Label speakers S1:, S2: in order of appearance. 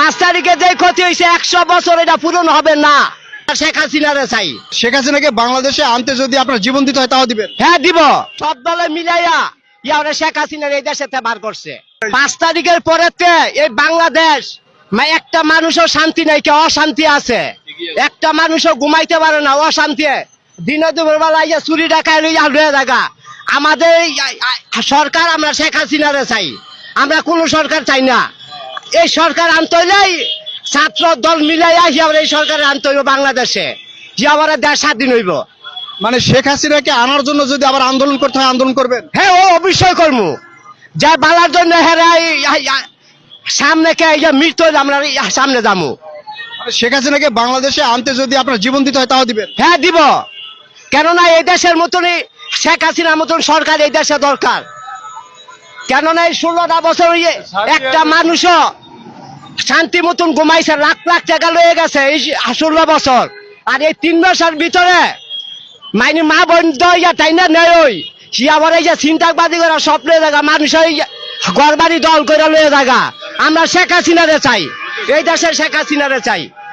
S1: 5 তারিখে যে ক্ষতি হয়েছে 100 বছর এটা পূরণ হবে না। শেখ হাসিনারে চাই।
S2: শেখ হাসিনাকে বাংলাদেশে আনতে যদি আপনার জীবন দিতে হয় তাও দিবেন?
S1: হ্যাঁ দিব। সব দলে মিলাইয়া ইয়ারে শেখ হাসিনার এই দেশে বার করছে। 5 তারিখের পরেতে এই বাংলাদেশ একটা মানুষও শান্তি নাই, কে অশান্তি আছে। একটা মানুষও ঘুমাইতে পারে না, অশান্তি। দিনে দুপুর বেলা ইয়া চুরি ডাকায় লইয়া হয়ে থাকা। আমাদের সরকার আমরা শেখ হাসিনারে চাই, আমরা কোন সরকার চাই না। এই সরকার আনতে হইলেই ছাত্র দল মিলাইয়া এই সরকার আনতে হইব বাংলাদেশে, যে আবার দেশ স্বাধীন হইব।
S2: মানে শেখ হাসিনাকে আনার জন্য যদি আবার আন্দোলন করতে হয় আন্দোলন করবেন?
S1: হ্যাঁ ও অবশ্যই করবো। যা বালার জন্য হেরাই সামনে কে মৃত্যু আমরা সামনে যাবো।
S2: মানে শেখ হাসিনাকে বাংলাদেশে আনতে যদি আপনার জীবন দিতে হয় তাও দিবেন?
S1: হ্যাঁ দিব। কেননা এই দেশের মতনই শেখ হাসিনার মতন সরকার এই দেশে দরকার। কেননা এই 16টা বছর একটা মানুষও শান্তি মতন ঘুমাইছে, লাখ লাখ টাকা লয়ে গেছে এই 16 বছর। আর এই 3 বছর ভিতরে মাইনি মা বোন তাই না নেই ওই সে আবার এই যে চিন্তাবাদী করা স্বপ্নে জায়গা মানুষের ঘর বাড়ি দল করে লয়ে জায়গা। আমরা শেখ হাসিনারে চাই, এই দেশের শেখ হাসিনারে চাই।